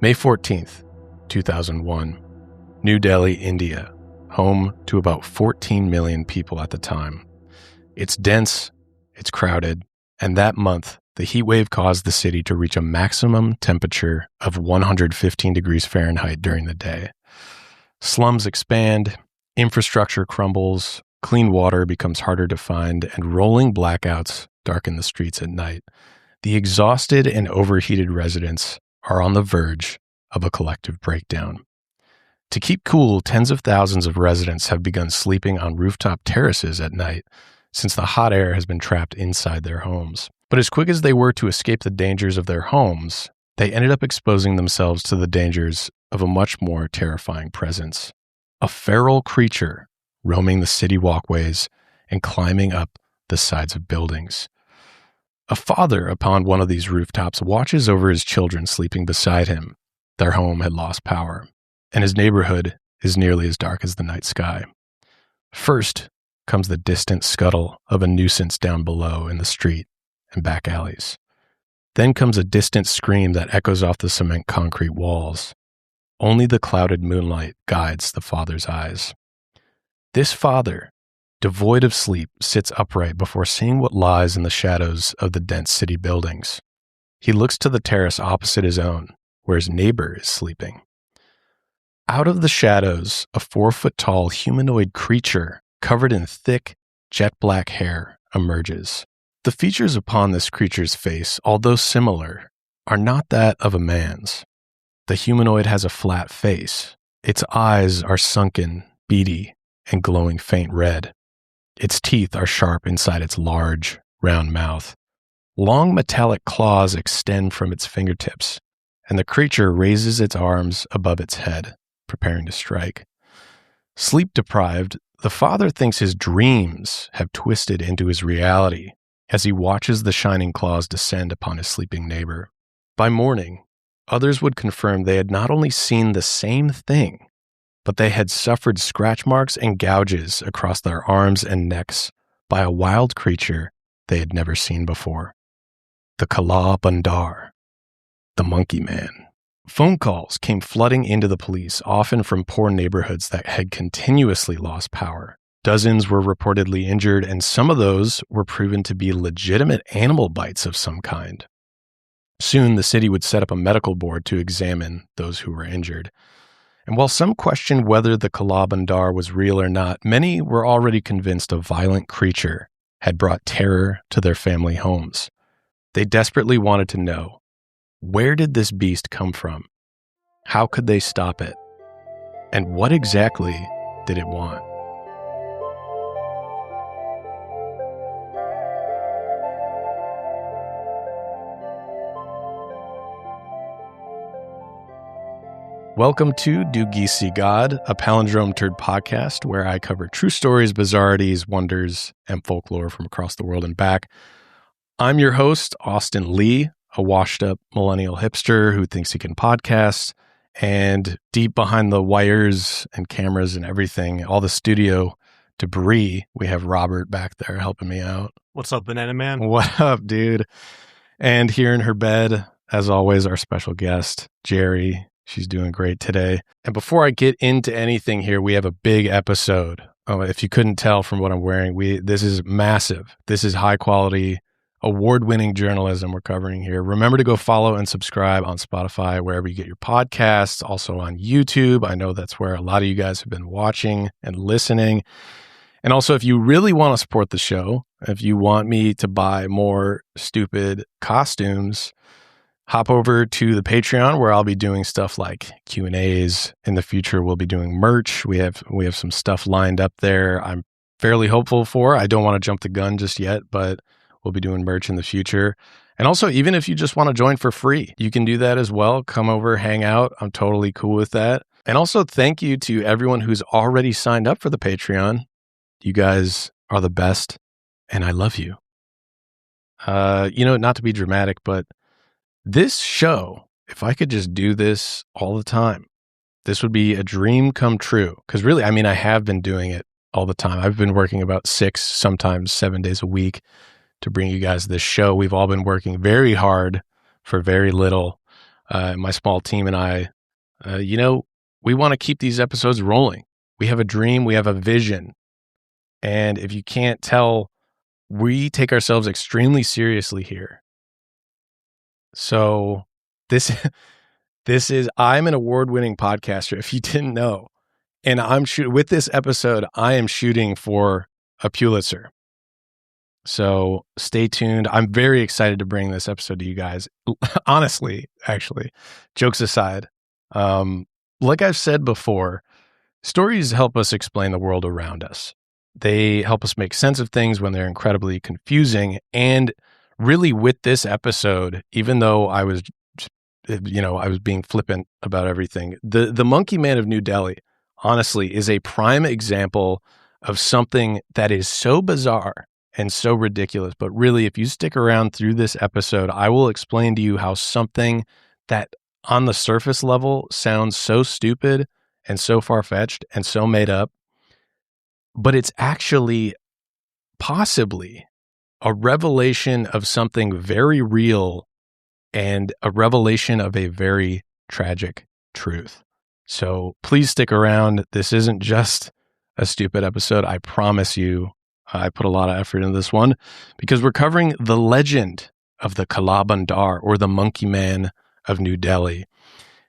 May 14th, 2001, New Delhi, India, home to about 14 million people at the time. It's dense, it's crowded, and that month, the heat wave caused the city to reach a maximum temperature of 115 degrees Fahrenheit during the day. Slums expand, infrastructure crumbles, clean water becomes harder to find, and rolling blackouts darken the streets at night. The exhausted and overheated residents are on the verge of a collective breakdown. To keep cool, tens of thousands of residents have begun sleeping on rooftop terraces at night since the hot air has been trapped inside their homes. But as quick as they were to escape the dangers of their homes, they ended up exposing themselves to the dangers of a much more terrifying presence. A feral creature roaming the city walkways and climbing up the sides of buildings. A father upon one of these rooftops watches over his children sleeping beside him. Their home had lost power, and his neighborhood is nearly as dark as the night sky. First comes the distant scuttle of a nuisance down below in the street and back alleys. Then comes a distant scream that echoes off the cement concrete walls. Only the clouded moonlight guides the father's eyes. This father, devoid of sleep, sits upright before seeing what lies in the shadows of the dense city buildings. He looks to the terrace opposite his own, where his neighbor is sleeping. Out of the shadows, a 4-foot-tall humanoid creature covered in thick, jet-black hair emerges. The features upon this creature's face, although similar, are not that of a man's. The humanoid has a flat face. Its eyes are sunken, beady, and glowing faint red. Its teeth are sharp inside its large, round mouth. Long metallic claws extend from its fingertips, and the creature raises its arms above its head, preparing to strike. Sleep-deprived, the father thinks his dreams have twisted into his reality as he watches the shining claws descend upon his sleeping neighbor. By morning, others would confirm they had not only seen the same thing, but they had suffered scratch marks and gouges across their arms and necks by a wild creature they had never seen before. The Kala Bandar, the Monkey Man. Phone calls came flooding into the police, often from poor neighborhoods that had continuously lost power. Dozens were reportedly injured, and some of those were proven to be legitimate animal bites of some kind. Soon, the city would set up a medical board to examine those who were injured. And while some questioned whether the Kala Bandar was real or not, many were already convinced a violent creature had brought terror to their family homes. They desperately wanted to know, where did this beast come from? How could they stop it? And what exactly did it want? Welcome to Do Geese See God, a palindrome turd podcast where I cover true stories, bizarrities, wonders, and folklore from across the world and back. I'm your host, Austin Lee, a washed-up millennial hipster who thinks he can podcast, and deep behind the wires and cameras and everything, all the studio debris, we have Robert back there helping me out. What's up, Banana Man? What up, dude? And here in her bed, as always, our special guest, Jaye. She's doing great today. And before I get into anything here, we have a big episode. If you couldn't tell from what I'm wearing, this is massive. This is high quality, award-winning journalism we're covering here. Remember to go follow and subscribe on Spotify, wherever you get your podcasts, also on YouTube. I know that's where a lot of you guys have been watching and listening. And also, if you really want to support the show, if you want me to buy more stupid costumes, hop over to the Patreon where I'll be doing stuff like Q&As. In the future, we'll be doing merch. We have some stuff lined up there I'm fairly hopeful for. I don't want to jump the gun just yet, but we'll be doing merch in the future. And also, even if you just want to join for free, you can do that as well. Come over, hang out. I'm totally cool with that. And also, thank you to everyone who's already signed up for the Patreon. You guys are the best, and I love you. Not to be dramatic, but this show, if I could just do this all the time, this would be a dream come true. Because really, I have been doing it all the time. I've been working about 6, sometimes 7 days a week to bring you guys this show. We've all been working very hard for very little. My small team and I, we want to keep these episodes rolling. We have a dream, we have a vision. And if you can't tell, we take ourselves extremely seriously here. So this is, I'm an award-winning podcaster, if you didn't know. And with this episode, I am shooting for a Pulitzer. So stay tuned. I'm very excited to bring this episode to you guys. Honestly, actually, jokes aside, like I've said before, stories help us explain the world around us. They help us make sense of things when they're incredibly confusing. And really, with this episode, even though I was being flippant about everything, the Monkey Man of New Delhi, honestly, is a prime example of something that is so bizarre and so ridiculous. But really, if you stick around through this episode, I will explain to you how something that on the surface level sounds so stupid and so far-fetched and so made up, but it's actually possibly a revelation of something very real and a revelation of a very tragic truth. So please stick around. This isn't just a stupid episode. I promise you, I put a lot of effort into this one because we're covering the legend of the Kala Bandar, or the Monkey Man of New Delhi.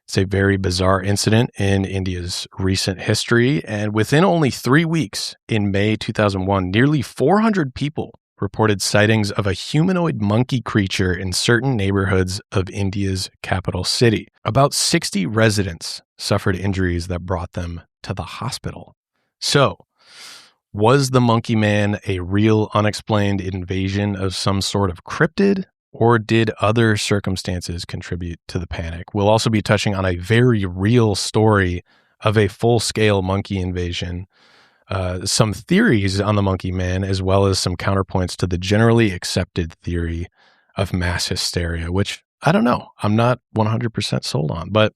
It's a very bizarre incident in India's recent history. And within only 3 weeks, in May 2001, nearly 400 people reported sightings of a humanoid monkey creature in certain neighborhoods of India's capital city. About 60 residents suffered injuries that brought them to the hospital. So, was the Monkey Man a real unexplained invasion of some sort of cryptid, or did other circumstances contribute to the panic? We'll also be touching on a very real story of a full-scale monkey invasion, some theories on the Monkey Man, as well as some counterpoints to the generally accepted theory of mass hysteria, which I don't know, I'm not 100% sold on. But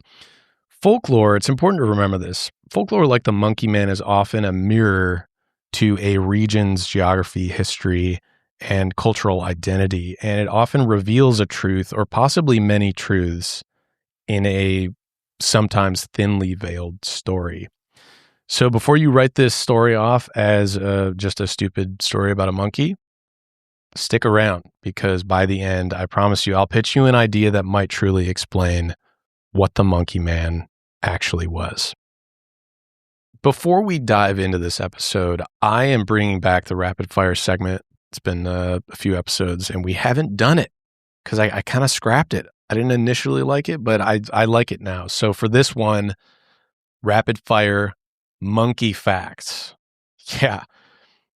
folklore, it's important to remember this. Folklore like the Monkey Man is often a mirror to a region's geography, history, and cultural identity, and it often reveals a truth or possibly many truths in a sometimes thinly veiled story. So before you write this story off as just a stupid story about a monkey, stick around, because by the end, I promise you, I'll pitch you an idea that might truly explain what the Monkey Man actually was. Before we dive into this episode, I am bringing back the rapid fire segment. It's been a few episodes and we haven't done it because I kind of scrapped it. I didn't initially like it, but I like it now. So for this one, rapid fire monkey facts. Yeah.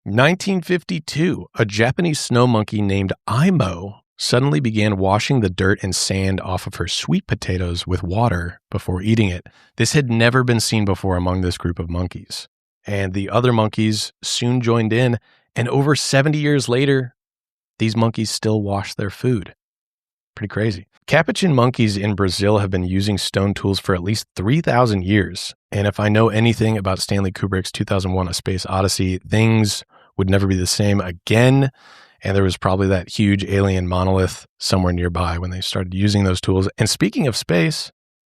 1952, a Japanese snow monkey named Imo suddenly began washing the dirt and sand off of her sweet potatoes with water before eating it. This had never been seen before among this group of monkeys. And the other monkeys soon joined in, and over 70 years later, these monkeys still wash their food. Pretty crazy. Capuchin monkeys in Brazil have been using stone tools for at least 3,000 years. And if I know anything about Stanley Kubrick's 2001: A Space Odyssey, things would never be the same again. And there was probably that huge alien monolith somewhere nearby when they started using those tools. And speaking of space,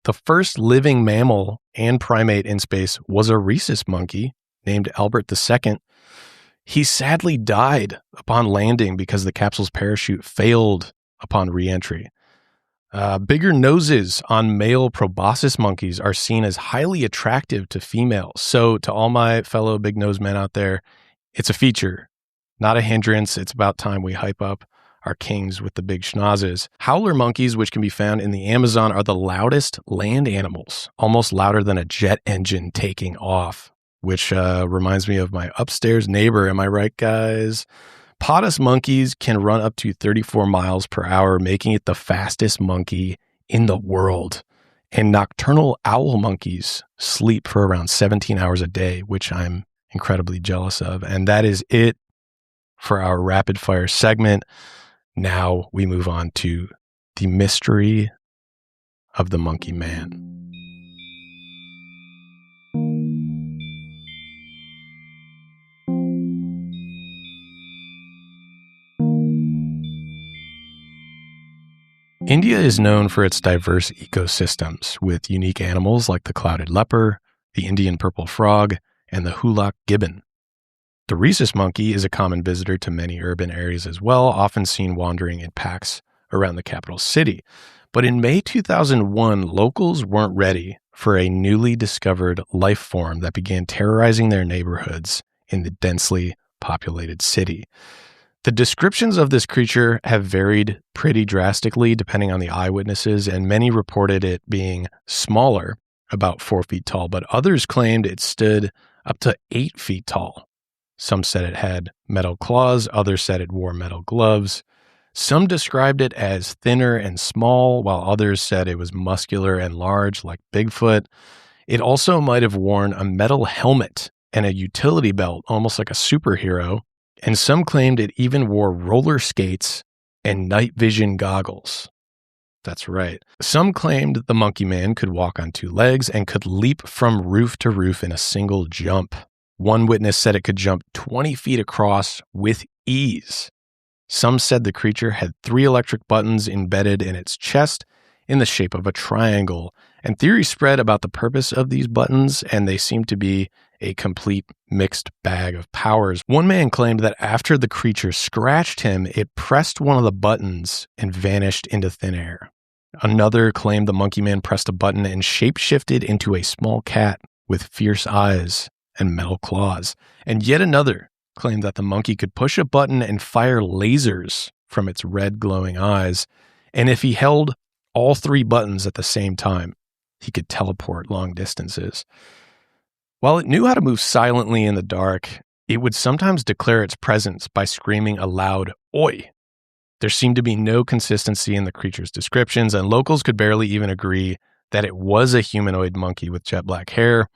the first living mammal and primate in space was a rhesus monkey named Albert II. He sadly died upon landing because the capsule's parachute failed upon re-entry. Bigger noses on male proboscis monkeys are seen as highly attractive to females. So to all my fellow big nose men out there, it's a feature, not a hindrance. It's about time we hype up our kings with the big schnozzes. Howler monkeys, which can be found in the Amazon, are the loudest land animals, almost louder than a jet engine taking off, which reminds me of my upstairs neighbor. Am I right, guys? Potus monkeys can run up to 34 miles per hour, making it the fastest monkey in the world. And nocturnal owl monkeys sleep for around 17 hours a day, which I'm incredibly jealous of. And that is it for our rapid fire segment. Now we move on to the mystery of the Monkey Man. India is known for its diverse ecosystems, with unique animals like the clouded leopard, the Indian purple frog, and the hoolock gibbon. The rhesus monkey is a common visitor to many urban areas as well, often seen wandering in packs around the capital city. But in May 2001, locals weren't ready for a newly discovered life form that began terrorizing their neighborhoods in the densely populated city. The descriptions of this creature have varied pretty drastically depending on the eyewitnesses, and many reported it being smaller, about 4 feet tall, but others claimed it stood up to 8 feet tall. Some said it had metal claws, others said it wore metal gloves. Some described it as thinner and small, while others said it was muscular and large, like Bigfoot. It also might have worn a metal helmet and a utility belt, almost like a superhero, and some claimed it even wore roller skates and night vision goggles. That's right. Some claimed the monkey man could walk on 2 legs and could leap from roof to roof in a single jump. One witness said it could jump 20 feet across with ease. Some said the creature had 3 electric buttons embedded in its chest in the shape of a triangle, and theories spread about the purpose of these buttons, and they seemed to be a complete mixed bag of powers. One man claimed that after the creature scratched him, it pressed one of the buttons and vanished into thin air. Another claimed the monkey man pressed a button and shapeshifted into a small cat with fierce eyes and metal claws. And yet another claimed that the monkey could push a button and fire lasers from its red glowing eyes. And if he held all 3 buttons at the same time, he could teleport long distances. While it knew how to move silently in the dark, it would sometimes declare its presence by screaming a loud "Oi!" There seemed to be no consistency in the creature's descriptions, and locals could barely even agree that it was a humanoid monkey with jet black hair,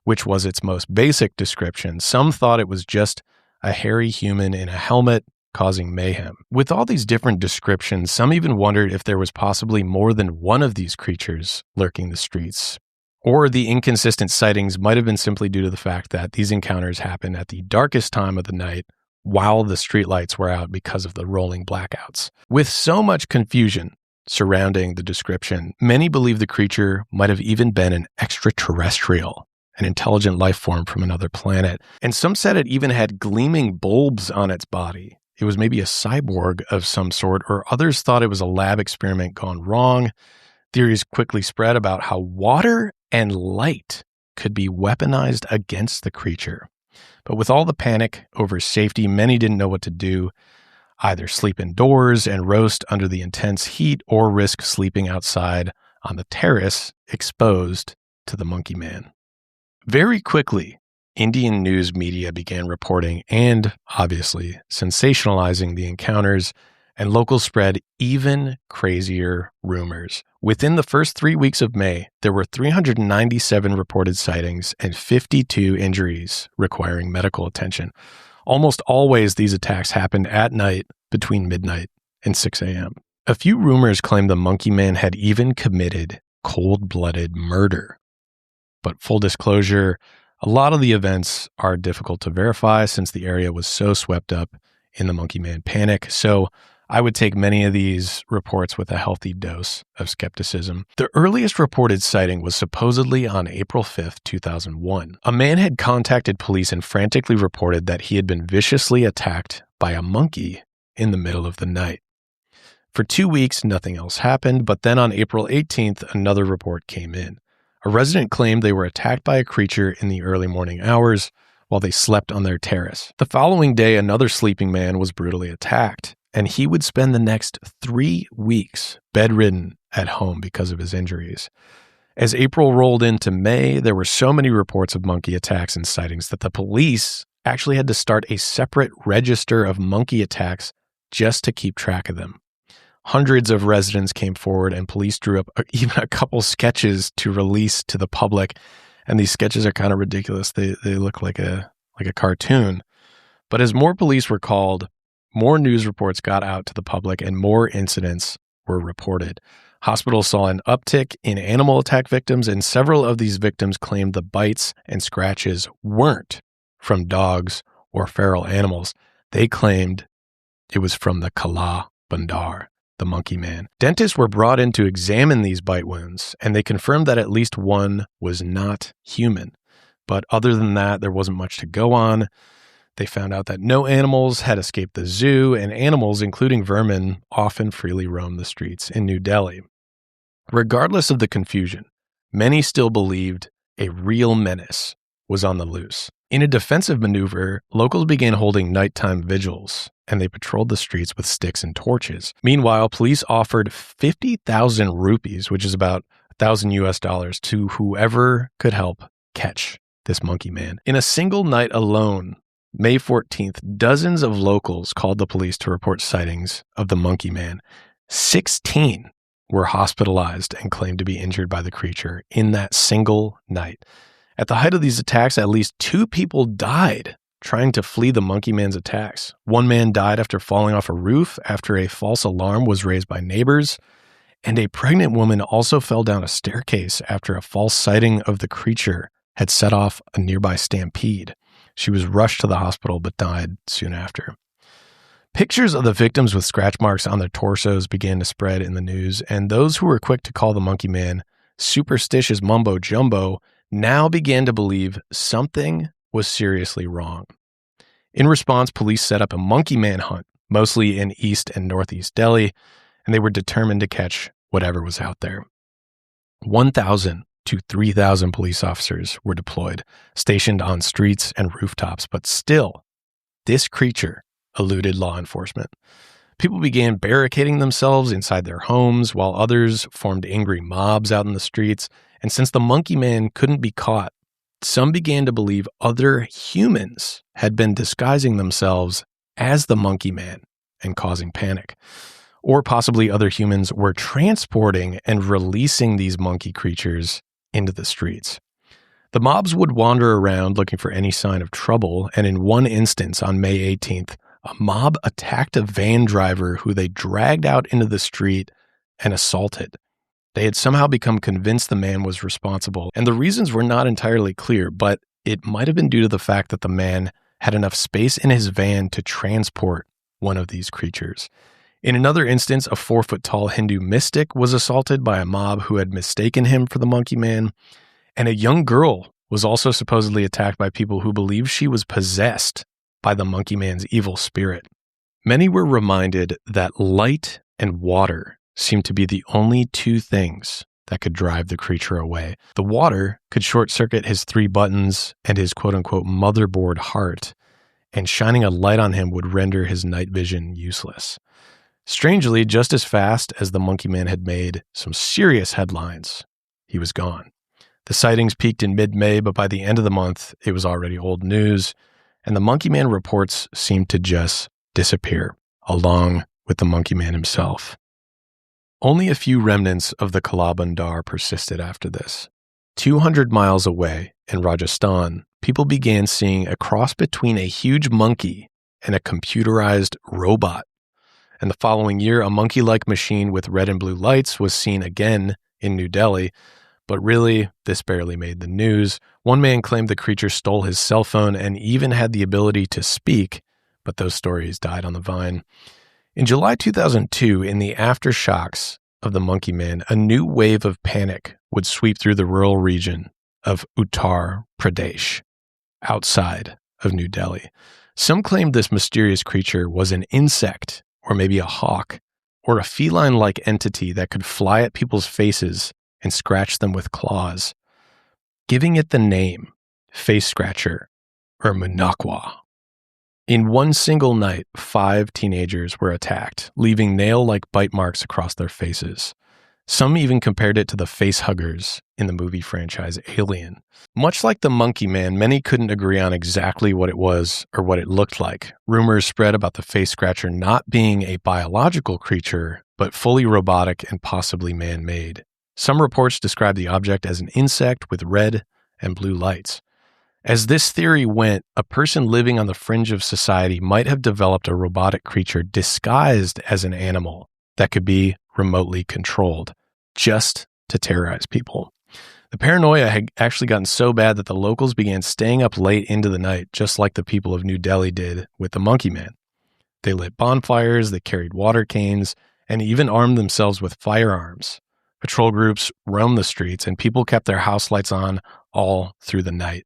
which was its most basic description. Some thought it was just a hairy human in a helmet causing mayhem. With all these different descriptions, some even wondered if there was possibly more than one of these creatures lurking the streets. Or the inconsistent sightings might have been simply due to the fact that these encounters happened at the darkest time of the night while the streetlights were out because of the rolling blackouts. With so much confusion surrounding the description, many believe the creature might have even been an extraterrestrial, an intelligent life form from another planet. And some said it even had gleaming bulbs on its body. It was maybe a cyborg of some sort, or others thought it was a lab experiment gone wrong. Theories quickly spread about how water and light could be weaponized against the creature. But with all the panic over safety, many didn't know what to do, either sleep indoors and roast under the intense heat or risk sleeping outside on the terrace exposed to the monkey man. Very quickly, Indian news media began reporting and, obviously, sensationalizing the encounters, and locals spread even crazier rumors. Within the first 3 weeks of May, there were 397 reported sightings and 52 injuries requiring medical attention. Almost always these attacks happened at night between midnight and 6 a.m. A few rumors claimed the monkey man had even committed cold-blooded murder. But full disclosure, a lot of the events are difficult to verify since the area was so swept up in the monkey man panic. So I would take many of these reports with a healthy dose of skepticism. The earliest reported sighting was supposedly on April 5th, 2001. A man had contacted police and frantically reported that he had been viciously attacked by a monkey in the middle of the night. For 2 weeks, nothing else happened, but then on April 18th, another report came in. A resident claimed they were attacked by a creature in the early morning hours while they slept on their terrace. The following day, another sleeping man was brutally attacked, and he would spend the next 3 weeks bedridden at home because of his injuries. As April rolled into May, there were so many reports of monkey attacks and sightings that the police actually had to start a separate register of monkey attacks just to keep track of them. Hundreds of residents came forward, and police drew up even a couple sketches to release to the public. And these sketches are kind of ridiculous. They look like a cartoon. But as more police were called, more news reports got out to the public and more incidents were reported. Hospitals saw an uptick in animal attack victims, and several of these victims claimed the bites and scratches weren't from dogs or feral animals. They claimed it was from the Kala Bandar. the monkey man. Dentists were brought in to examine these bite wounds, and they confirmed that at least one was not human. But other than that, there wasn't much to go on. They found out that no animals had escaped the zoo, and animals, including vermin, often freely roamed the streets in New Delhi. Regardless of the confusion, many still believed a real menace was on the loose. In a defensive maneuver, locals began holding nighttime vigils, and they patrolled the streets with sticks and torches. Meanwhile, police offered 50,000 rupees, which is about $1,000 to whoever could help catch this monkey man. In a single night alone, May 14th, dozens of locals called the police to report sightings of the monkey man. 16 were hospitalized and claimed to be injured by the creature in that single night. At the height of these attacks, at least 2 people died trying to flee the monkey man's attacks. One man died after falling off a roof after a false alarm was raised by neighbors, and a pregnant woman also fell down a staircase after a false sighting of the creature had set off a nearby stampede. She was rushed to the hospital but died soon after. Pictures of the victims with scratch marks on their torsos began to spread in the news, and those who were quick to call the monkey man superstitious mumbo jumbo now began to believe something was seriously wrong. In response, police set up a monkey man hunt, mostly in East and Northeast Delhi, and they were determined to catch whatever was out there. 1,000 to 3,000 police officers were deployed, stationed on streets and rooftops, but still, this creature eluded law enforcement. People began barricading themselves inside their homes, while others formed angry mobs out in the streets. And since the monkey man couldn't be caught, some began to believe other humans had been disguising themselves as the monkey man and causing panic. Or possibly other humans were transporting and releasing these monkey creatures into the streets. The mobs would wander around looking for any sign of trouble, and in one instance on May 18th, a mob attacked a van driver who they dragged out into the street and assaulted. They had somehow become convinced the man was responsible, and the reasons were not entirely clear, but it might have been due to the fact that the man had enough space in his van to transport one of these creatures. In another instance, a 4-foot-tall Hindu mystic was assaulted by a mob who had mistaken him for the monkey man, and a young girl was also supposedly attacked by people who believed she was possessed by the monkey man's evil spirit. Many were reminded that light and water seemed to be the only 2 things that could drive the creature away. The water could short-circuit his 3 buttons and his quote-unquote motherboard heart, and shining a light on him would render his night vision useless. Strangely, just as fast as the monkey man had made some serious headlines, he was gone. The sightings peaked in mid-May, but by the end of the month, it was already old news, and the monkey man reports seemed to just disappear, along with the monkey man himself. Only a few remnants of the Kala Bandar persisted after this. 200 miles away in Rajasthan, people began seeing a cross between a huge monkey and a computerized robot. And the following year, a monkey-like machine with red and blue lights was seen again in New Delhi. But really, this barely made the news. One man claimed the creature stole his cell phone and even had the ability to speak, but those stories died on the vine. In July 2002, in the aftershocks of the monkey man, a new wave of panic would sweep through the rural region of Uttar Pradesh, outside of New Delhi. Some claimed this mysterious creature was an insect, or maybe a hawk, or a feline-like entity that could fly at people's faces and scratch them with claws, giving it the name Face Scratcher or Munakwa. In one single night, 5 teenagers were attacked, leaving nail-like bite marks across their faces. Some even compared it to the face huggers in the movie franchise Alien. Much like the monkey man, many couldn't agree on exactly what it was or what it looked like. Rumors spread about the face scratcher not being a biological creature, but fully robotic and possibly man-made. Some reports describe the object as an insect with red and blue lights. As this theory went, a person living on the fringe of society might have developed a robotic creature disguised as an animal that could be remotely controlled, just to terrorize people. The paranoia had actually gotten so bad that the locals began staying up late into the night, just like the people of New Delhi did with the monkey man. They lit bonfires, they carried water canes, and even armed themselves with firearms. Patrol groups roamed the streets, and people kept their house lights on all through the night.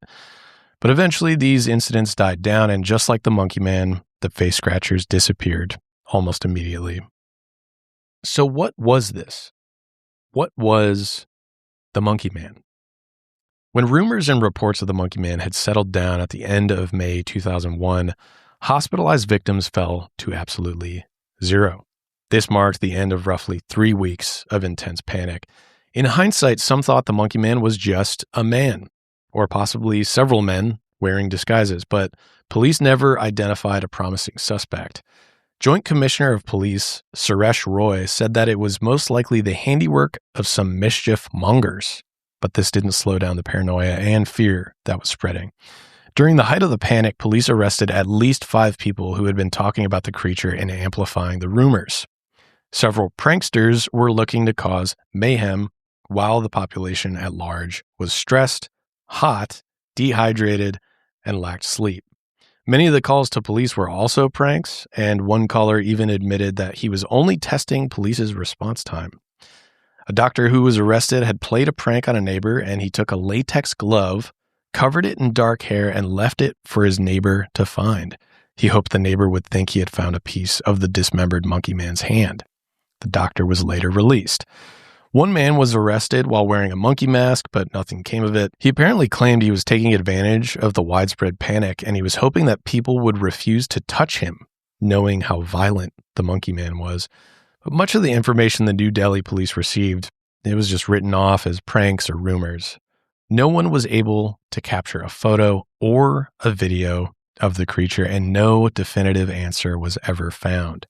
But eventually, these incidents died down, and just like the Monkey Man, the face scratchers disappeared almost immediately. So what was this? What was the Monkey Man? When rumors and reports of the Monkey Man had settled down at the end of May 2001, hospitalized victims fell to absolutely zero. This marked the end of roughly 3 weeks of intense panic. In hindsight, some thought the Monkey Man was just a man, or possibly several men wearing disguises, but police never identified a promising suspect. Joint Commissioner of Police Suresh Roy said that it was most likely the handiwork of some mischief mongers, but this didn't slow down the paranoia and fear that was spreading. During the height of the panic, police arrested at least 5 people who had been talking about the creature and amplifying the rumors. Several pranksters were looking to cause mayhem while the population at large was stressed, hot, dehydrated, and lacked sleep. Many of the calls to police were also pranks, and one caller even admitted that he was only testing police's response time. A doctor who was arrested had played a prank on a neighbor, and he took a latex glove, covered it in dark hair, and left it for his neighbor to find. He hoped the neighbor would think he had found a piece of the dismembered Monkey Man's hand. The doctor was later released. One man was arrested while wearing a monkey mask, but nothing came of it. He apparently claimed he was taking advantage of the widespread panic, and he was hoping that people would refuse to touch him, knowing how violent the Monkey Man was. But much of the information the New Delhi police received, it was just written off as pranks or rumors. No one was able to capture a photo or a video of the creature, and no definitive answer was ever found.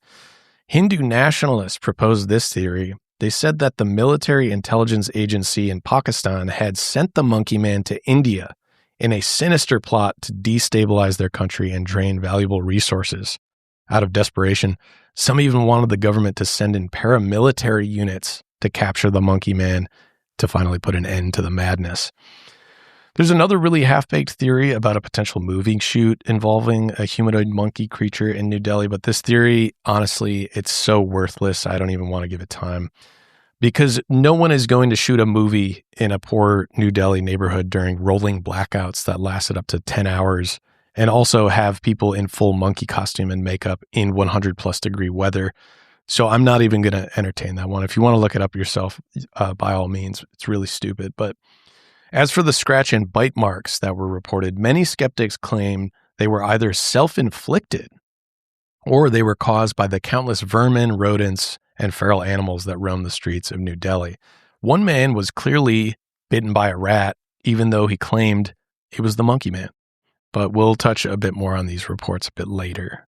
Hindu nationalists proposed this theory. They said that the military intelligence agency in Pakistan had sent the Monkey Man to India in a sinister plot to destabilize their country and drain valuable resources. Out of desperation, some even wanted the government to send in paramilitary units to capture the Monkey Man to finally put an end to the madness. There's another really half-baked theory about a potential movie shoot involving a humanoid monkey creature in New Delhi, but this theory, honestly, it's so worthless, I don't even want to give it time. Because no one is going to shoot a movie in a poor New Delhi neighborhood during rolling blackouts that lasted up to 10 hours, and also have people in full monkey costume and makeup in 100-plus degree weather. So I'm not even going to entertain that one. If you want to look it up yourself, by all means, it's really stupid. But as for the scratch and bite marks that were reported, many skeptics claim they were either self-inflicted or they were caused by the countless vermin, rodents, and feral animals that roam the streets of New Delhi. One man was clearly bitten by a rat, even though he claimed it was the Monkey Man. But we'll touch a bit more on these reports a bit later.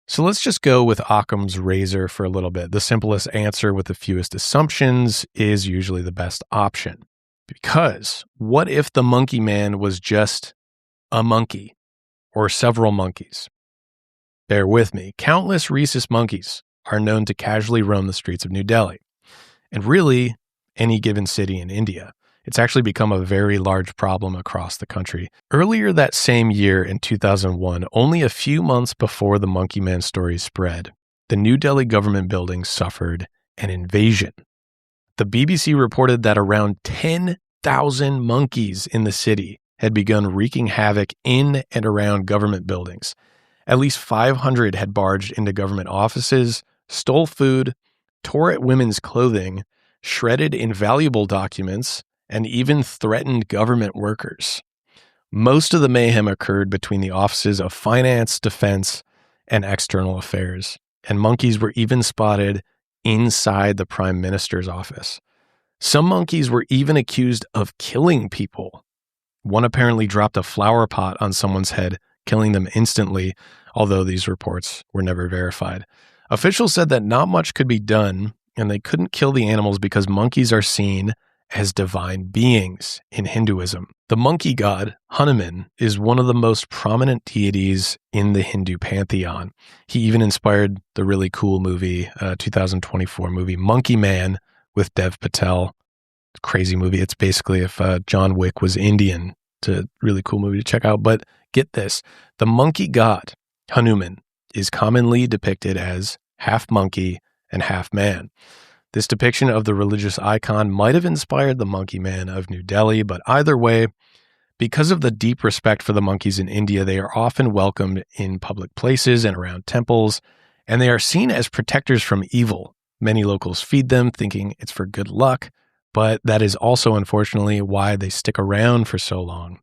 So let's just go with Occam's razor for a little bit. The simplest answer with the fewest assumptions is usually the best option. Because what if the Monkey Man was just a monkey or several monkeys? Bear with me. Countless rhesus monkeys are known to casually roam the streets of New Delhi, and really any given city in India. It's actually become a very large problem across the country. Earlier that same year in 2001, only a few months before the Monkey Man story spread, the New Delhi government building suffered an invasion. The BBC reported that around 10,000 monkeys in the city had begun wreaking havoc in and around government buildings. At least 500 had barged into government offices, stole food, tore at women's clothing, shredded invaluable documents, and even threatened government workers. Most of the mayhem occurred between the offices of finance, defense, and external affairs, and monkeys were even spotted inside the prime minister's office. Some monkeys were even accused of killing people. One apparently dropped a flower pot on someone's head, killing them instantly, although these reports were never verified. Officials said that not much could be done, and they couldn't kill the animals because monkeys are seen as divine beings in Hinduism. The monkey god, Hanuman, is one of the most prominent deities in the Hindu pantheon. He even inspired the really cool movie, 2024 movie, Monkey Man with Dev Patel. Crazy movie. It's basically if John Wick was Indian. It's a really cool movie to check out. But get this, the monkey god, Hanuman, is commonly depicted as half monkey and half man. This depiction of the religious icon might have inspired the monkey man of New Delhi, but either way, because of the deep respect for the monkeys in India, they are often welcomed in public places and around temples, and they are seen as protectors from evil. Many locals feed them, thinking it's for good luck, but that is also unfortunately why they stick around for so long.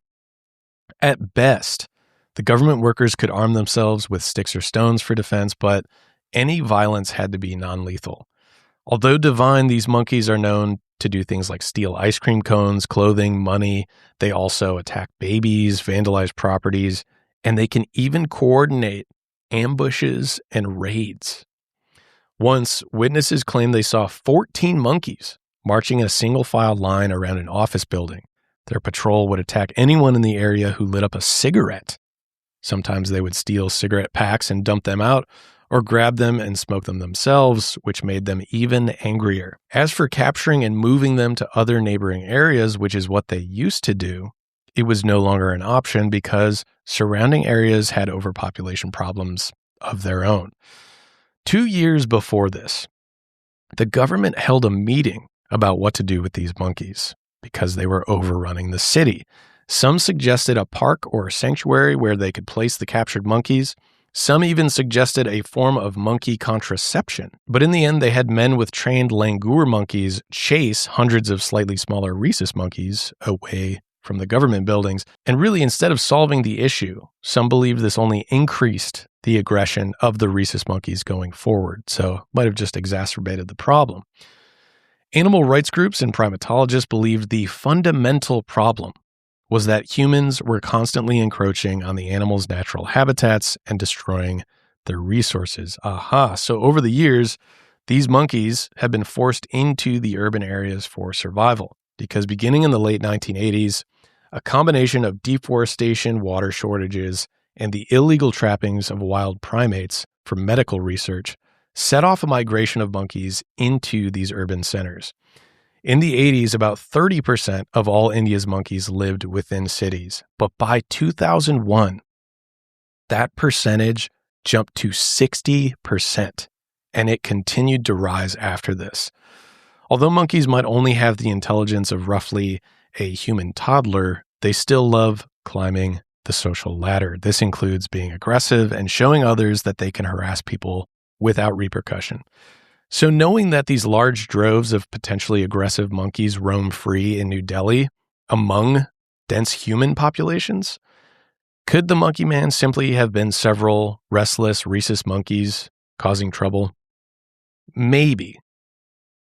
At best, the government workers could arm themselves with sticks or stones for defense, but any violence had to be non-lethal. Although divine, these monkeys are known to do things like steal ice cream cones, clothing, money. They also attack babies, vandalize properties, and they can even coordinate ambushes and raids. Once, witnesses claimed they saw 14 monkeys marching in a single file line around an office building. Their patrol would attack anyone in the area who lit up a cigarette. Sometimes they would steal cigarette packs and dump them out, or grab them and smoke them themselves, which made them even angrier. As for capturing and moving them to other neighboring areas, which is what they used to do, it was no longer an option because surrounding areas had overpopulation problems of their own. 2 years before this, the government held a meeting about what to do with these monkeys because they were overrunning the city. Some suggested a park or a sanctuary where they could place the captured monkeys. Some even suggested a form of monkey contraception. But in the end, they had men with trained langur monkeys chase hundreds of slightly smaller rhesus monkeys away from the government buildings. And really, instead of solving the issue, some believed this only increased the aggression of the rhesus monkeys going forward. So might have just exacerbated the problem. Animal rights groups and primatologists believed the fundamental problem was that humans were constantly encroaching on the animals' natural habitats and destroying their resources. So over the years, these monkeys have been forced into the urban areas for survival because beginning in the late 1980s, a combination of deforestation, water shortages, and the illegal trappings of wild primates for medical research set off a migration of monkeys into these urban centers. In the 80s, about 30% of all India's monkeys lived within cities. But by 2001, that percentage jumped to 60%, and it continued to rise after this. Although monkeys might only have the intelligence of roughly a human toddler, they still love climbing the social ladder. This includes being aggressive and showing others that they can harass people without repercussion. So knowing that these large droves of potentially aggressive monkeys roam free in New Delhi among dense human populations, could the monkey man simply have been several restless rhesus monkeys causing trouble? Maybe.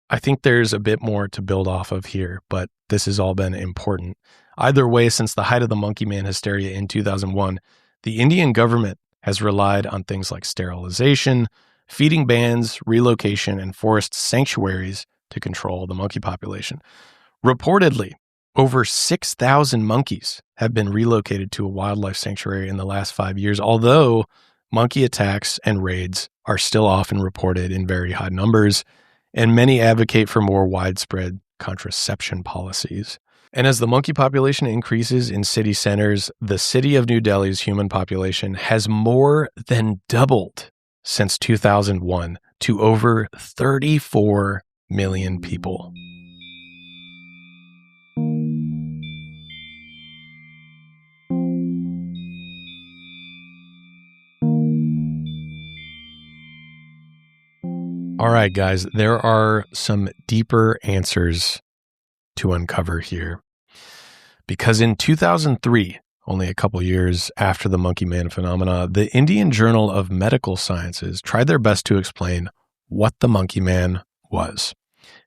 I think there's a bit more to build off of here, but this has all been important. Either way, since the height of the monkey man hysteria in 2001, the Indian government has relied on things like sterilization, feeding bans, relocation, and forest sanctuaries to control the monkey population. Reportedly, over 6,000 monkeys have been relocated to a wildlife sanctuary in the last 5 years, although monkey attacks and raids are still often reported in very high numbers, and many advocate for more widespread contraception policies. And as the monkey population increases in city centers, the city of New Delhi's human population has more than doubled since 2001 to over 34 million people. All right, guys, there are some deeper answers to uncover here. Because in 2003, only a couple years after the monkey man phenomena, the Indian Journal of Medical Sciences tried their best to explain what the monkey man was.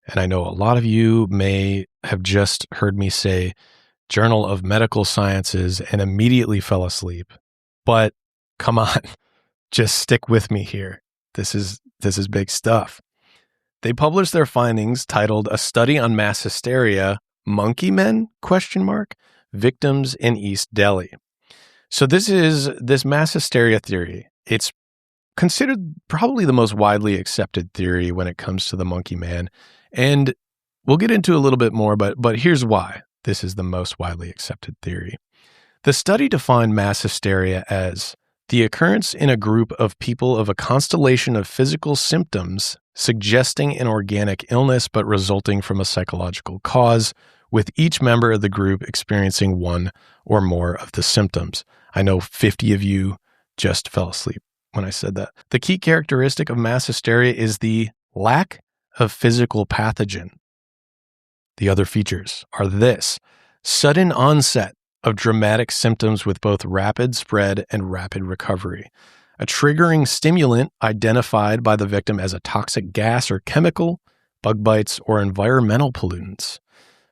And I know a lot of you may have just heard me say Journal of Medical Sciences and immediately fell asleep. But come on, just stick with me here. This is big stuff. They published their findings titled A Study on Mass Hysteria, Monkey Men? Victims in East Delhi. So this mass hysteria theory. It's considered probably the most widely accepted theory when it comes to the monkey man. And we'll get into a little bit more, but here's why this is the most widely accepted theory. The study defined mass hysteria as the occurrence in a group of people of a constellation of physical symptoms suggesting an organic illness but resulting from a psychological cause, with each member of the group experiencing one or more of the symptoms. I know 50 of you just fell asleep when I said that. The key characteristic of mass hysteria is the lack of physical pathogen. The other features are this: sudden onset of dramatic symptoms with both rapid spread and rapid recovery. A triggering stimulant identified by the victim as a toxic gas or chemical, bug bites, or environmental pollutants.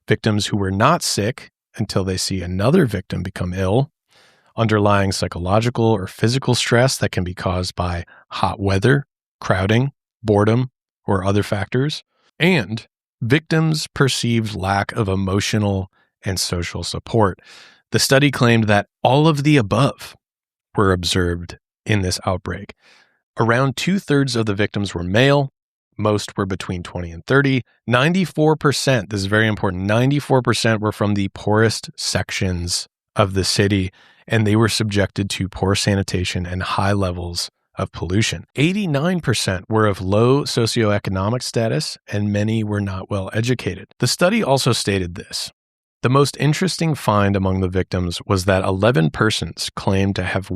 Victims who were not sick until they see another victim become ill. Underlying psychological or physical stress that can be caused by hot weather, crowding, boredom, or other factors. And victims' perceived lack of emotional and social support. The study claimed that all of the above were observed in this outbreak. Around 2/3 of the victims were male. Most were between 20 and 30. 94%, this is very important, 94% were from the poorest sections of the city, and they were subjected to poor sanitation and high levels of pollution. 89% were of low socioeconomic status, and many were not well educated. The study also stated this: the most interesting find among the victims was that 11 persons claimed to have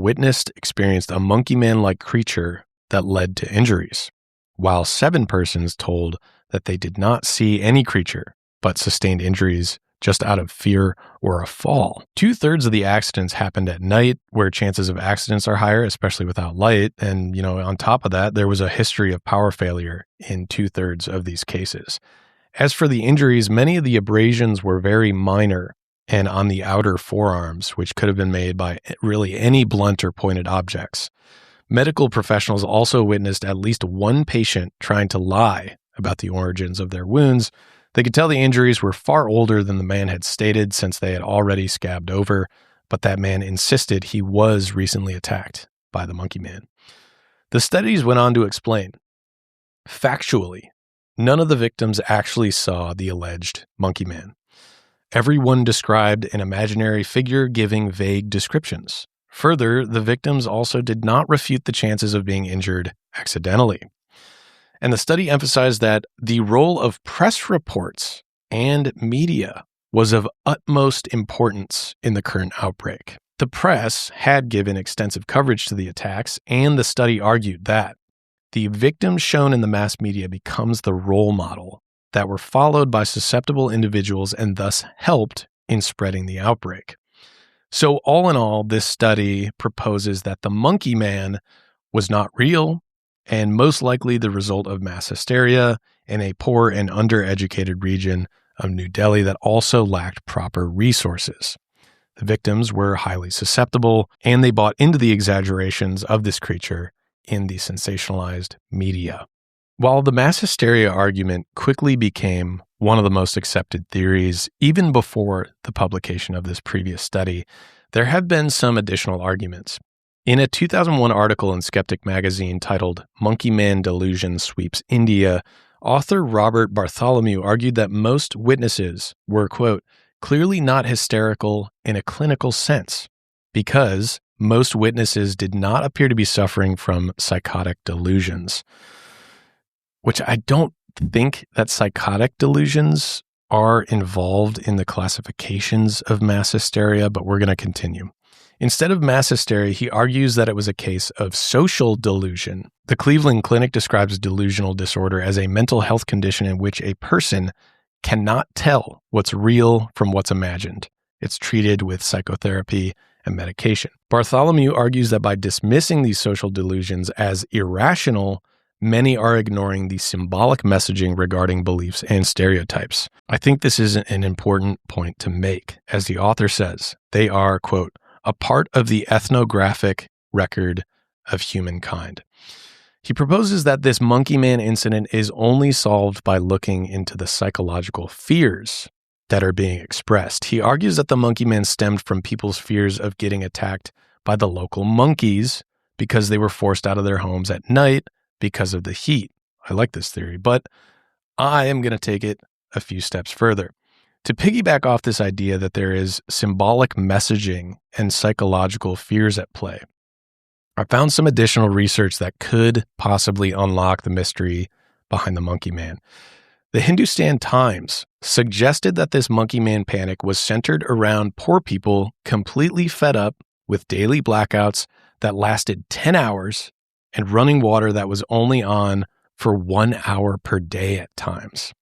experienced a monkey man-like creature that led to injuries, while 7 persons told that they did not see any creature but sustained injuries just out of fear or a fall. 2/3 of the accidents happened at night, where chances of accidents are higher, especially without light. And, on top of that, there was a history of power failure in 2/3 of these cases. As for the injuries, many of the abrasions were very minor and on the outer forearms, which could have been made by really any blunt or pointed objects. Medical professionals also witnessed at least one patient trying to lie about the origins of their wounds. They could tell the injuries were far older than the man had stated, since they had already scabbed over, but that man insisted he was recently attacked by the monkey man. The studies went on to explain, factually, none of the victims actually saw the alleged monkey man. Everyone described an imaginary figure giving vague descriptions. Further, the victims also did not refute the chances of being injured accidentally. And the study emphasized that the role of press reports and media was of utmost importance in the current outbreak. The press had given extensive coverage to the attacks, and the study argued that the victims shown in the mass media becomes the role model that were followed by susceptible individuals and thus helped in spreading the outbreak. So all in all, this study proposes that the monkey man was not real and most likely the result of mass hysteria in a poor and undereducated region of New Delhi that also lacked proper resources. The victims were highly susceptible, and they bought into the exaggerations of this creature in the sensationalized media. While the mass hysteria argument quickly became one of the most accepted theories, even before the publication of this previous study, there have been some additional arguments. In a 2001 article in Skeptic magazine titled "Monkey Man Delusion Sweeps India," author Robert Bartholomew argued that most witnesses were, quote, clearly not hysterical in a clinical sense, because most witnesses did not appear to be suffering from psychotic delusions. Which I don't think that psychotic delusions are involved in the classifications of mass hysteria, but we're going to continue. Instead of mass hysteria, he argues that it was a case of social delusion. The Cleveland Clinic describes delusional disorder as a mental health condition in which a person cannot tell what's real from what's imagined. It's treated with psychotherapy and medication. Bartholomew argues that by dismissing these social delusions as irrational, many are ignoring the symbolic messaging regarding beliefs and stereotypes. I think this is an important point to make. As the author says, they are, quote, a part of the ethnographic record of humankind. He proposes that this monkey man incident is only solved by looking into the psychological fears that are being expressed. He argues that the monkey man stemmed from people's fears of getting attacked by the local monkeys because they were forced out of their homes at night because of the heat. I like this theory, but I am going to take it a few steps further. To piggyback off this idea that there is symbolic messaging and psychological fears at play, I found some additional research that could possibly unlock the mystery behind the Monkey Man. The Hindustan Times suggested that this Monkey Man panic was centered around poor people completely fed up with daily blackouts that lasted 10 hours and running water that was only on for 1 hour per day at times.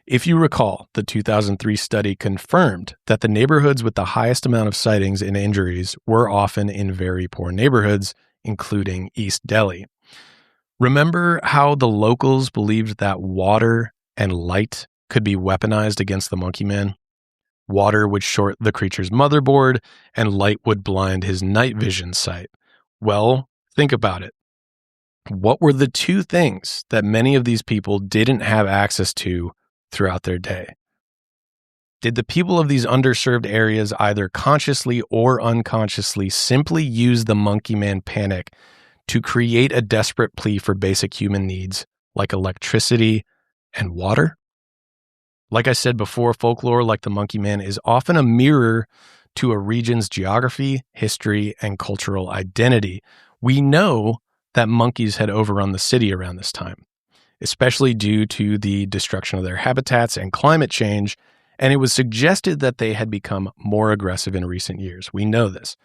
If you recall, the 2003 study confirmed that the neighborhoods with the highest amount of sightings and injuries were often in very poor neighborhoods, including East Delhi. Remember how the locals believed that water and light could be weaponized against the Monkey Man? Water would short the creature's motherboard, and light would blind his night vision sight. Well, think about it. What were the two things that many of these people didn't have access to throughout their day? Did the people of these underserved areas either consciously or unconsciously simply use the Monkey Man panic to create a desperate plea for basic human needs like electricity and water? Like I said before, folklore like the Monkey Man is often a mirror to a region's geography, history, and cultural identity. We know that monkeys had overrun the city around this time, especially due to the destruction of their habitats and climate change, and it was suggested that they had become more aggressive in recent years. We know this.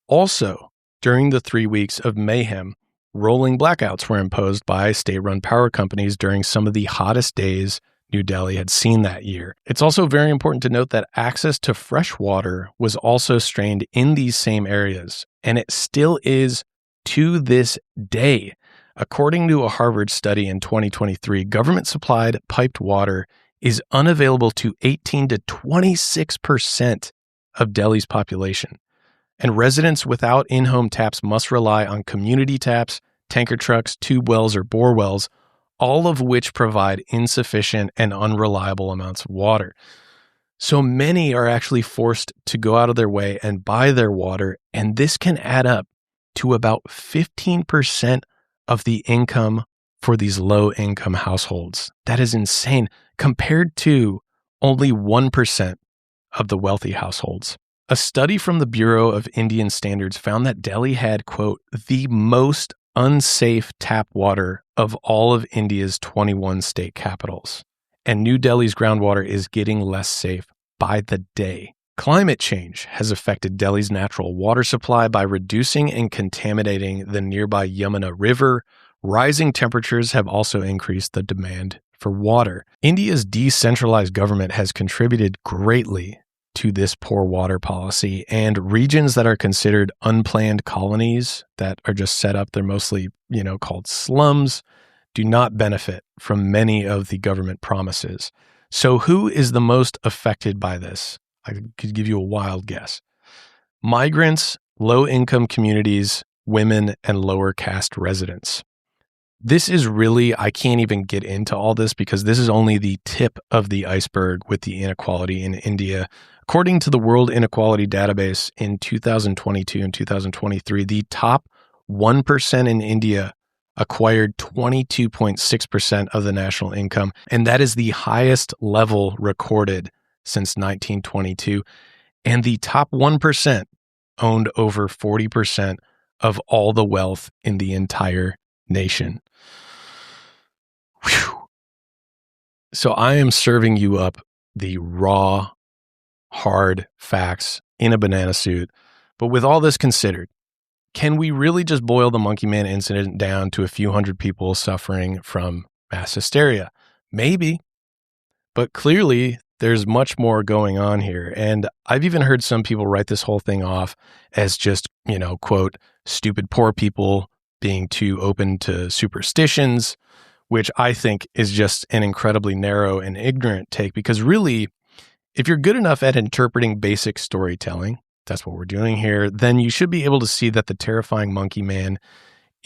Also, during the 3 weeks of mayhem, rolling blackouts were imposed by state-run power companies during some of the hottest days New Delhi had seen that year. It's also very important to note that access to fresh water was also strained in these same areas, and it still is to this day. According to a Harvard study in 2023, government-supplied piped water is unavailable to 18 to 26% of Delhi's population, and residents without in-home taps must rely on community taps, tanker trucks, tube wells, or bore wells, all of which provide insufficient and unreliable amounts of water. So many are actually forced to go out of their way and buy their water, and this can add up to about 15% of the income for these low-income households. That is insane, compared to only 1% of the wealthy households. A study from the Bureau of Indian Standards found that Delhi had, quote, the most unsafe tap water of all of India's 21 state capitals. And New Delhi's groundwater is getting less safe by the day. Climate change has affected Delhi's natural water supply by reducing and contaminating the nearby Yamuna River. Rising temperatures have also increased the demand for water. India's decentralized government has contributed greatly to this poor water policy, and regions that are considered unplanned colonies that are just set up, they're mostly, called slums, do not benefit from many of the government promises. So who is the most affected by this? I could give you a wild guess. Migrants, low-income communities, women, and lower caste residents. This is really, I can't even get into all this because this is only the tip of the iceberg with the inequality in India. According to the World Inequality Database in 2022 and 2023, the top 1% in India acquired 22.6% of the national income, and that is the highest level recorded since 1922. And the top 1% owned over 40% of all the wealth in the entire nation. Whew. So I am serving you up the raw, hard facts in a banana suit. But with all this considered, can we really just boil the Monkey Man incident down to a few hundred people suffering from mass hysteria? Maybe. But clearly, there's much more going on here. And I've even heard some people write this whole thing off as just, quote, stupid poor people being too open to superstitions, which I think is just an incredibly narrow and ignorant take, because really, if you're good enough at interpreting basic storytelling, that's what we're doing here, then you should be able to see that the terrifying Monkey Man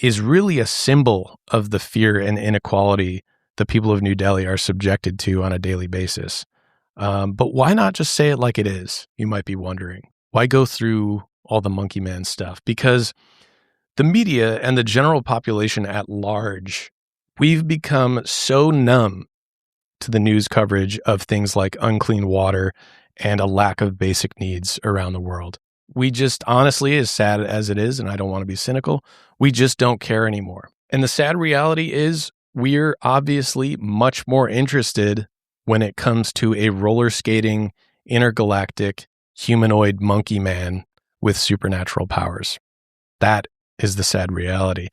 is really a symbol of the fear and inequality the people of New Delhi are subjected to on a daily basis. But why not just say it like it is, you might be wondering. Why go through all the Monkey Man stuff? Because the media and the general population at large, we've become so numb to the news coverage of things like unclean water and a lack of basic needs around the world. We just, honestly, as sad as it is, and I don't want to be cynical, we just don't care anymore. And the sad reality is we're obviously much more interested when it comes to a roller skating, intergalactic, humanoid monkey man with supernatural powers. That is the sad reality.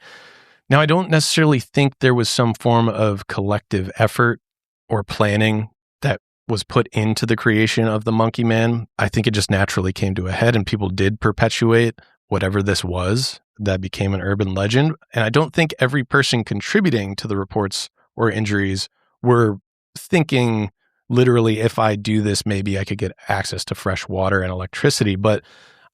Now, I don't necessarily think there was some form of collective effort or planning that was put into the creation of the monkey man. I think it just naturally came to a head and people did perpetuate whatever this was that became an urban legend. And I don't think every person contributing to the reports or injuries were thinking literally, if I do this, maybe I could get access to fresh water and electricity. But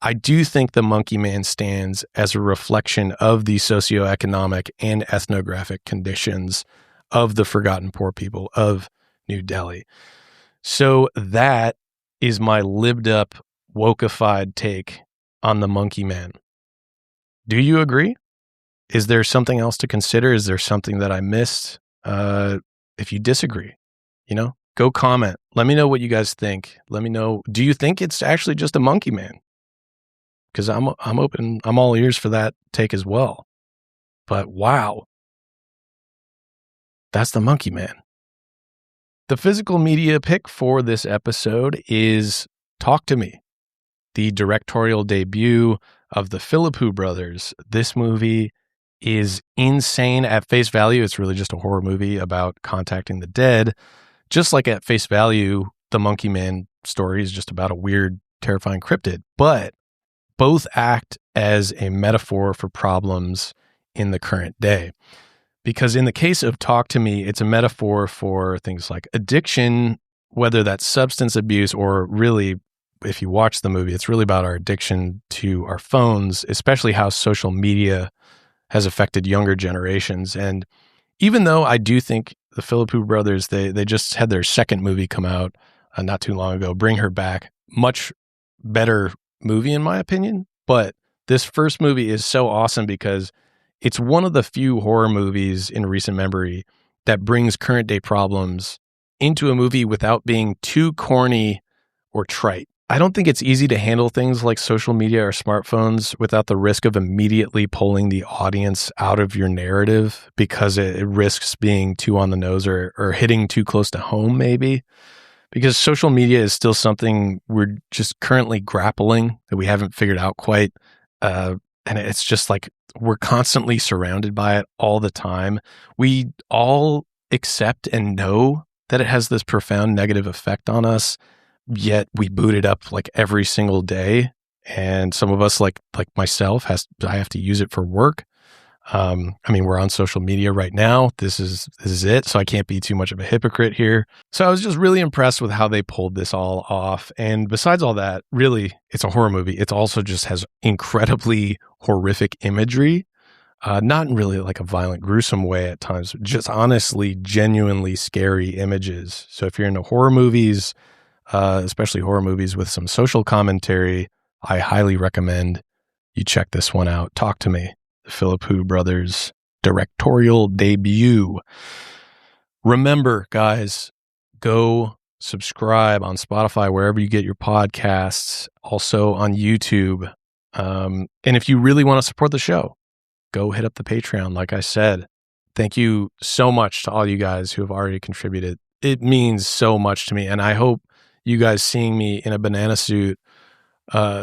I do think the monkey man stands as a reflection of the socioeconomic and ethnographic conditions of the forgotten poor people of New Delhi. So that is my lived up, wokeified take on the monkey man. Do you agree? Is there something else to consider? Is there something that I missed? If you disagree, go comment. Let me know what you guys think. Let me know. Do you think it's actually just a monkey man? Because I'm open. I'm all ears for that take as well. But wow, that's the monkey man. The physical media pick for this episode is Talk to Me, the directorial debut of the Philippou brothers. This movie is insane at face value. It's really just a horror movie about contacting the dead. Just like at face value, the Monkey Man story is just about a weird, terrifying cryptid. But both act as a metaphor for problems in the current day. Because in the case of Talk to Me, it's a metaphor for things like addiction, whether that's substance abuse or really, if you watch the movie, it's really about our addiction to our phones, especially how social media has affected younger generations. And even though I do think the Philippou brothers, they just had their second movie come out not too long ago, Bring Her Back, much better movie in my opinion. But this first movie is so awesome because it's one of the few horror movies in recent memory that brings current day problems into a movie without being too corny or trite. I don't think it's easy to handle things like social media or smartphones without the risk of immediately pulling the audience out of your narrative because it risks being too on the nose or hitting too close to home maybe. Because social media is still something we're just currently grappling that we haven't figured out quite. And it's just like we're constantly surrounded by it all the time. We all accept and know that it has this profound negative effect on us, yet we boot it up like every single day. And some of us, like myself, I have to use it for work. We're on social media right now. This is it. So I can't be too much of a hypocrite here. So I was just really impressed with how they pulled this all off. And besides all that, really, it's a horror movie. It also just has incredibly horrific imagery, not in really like a violent, gruesome way at times, just honestly, genuinely scary images. So if you're into horror movies, especially horror movies with some social commentary, I highly recommend you check this one out. Talk to Me. The Philippou brothers' directorial debut. Remember, guys, go subscribe on Spotify, wherever you get your podcasts, also on YouTube. And if you really want to support the show, go hit up the Patreon. Like I said, thank you so much to all you guys who have already contributed. It means so much to me. And I hope you guys seeing me in a banana suit,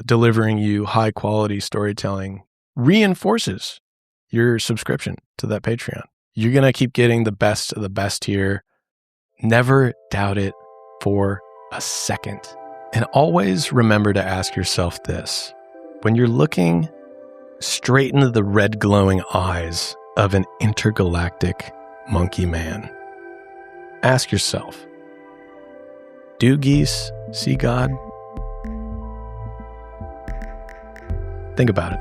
delivering you high quality storytelling reinforces your subscription to that Patreon. You're going to keep getting the best of the best here. Never doubt it for a second. And always remember to ask yourself this. When you're looking straight into the red glowing eyes of an intergalactic monkey man, ask yourself, do geese see God? Think about it.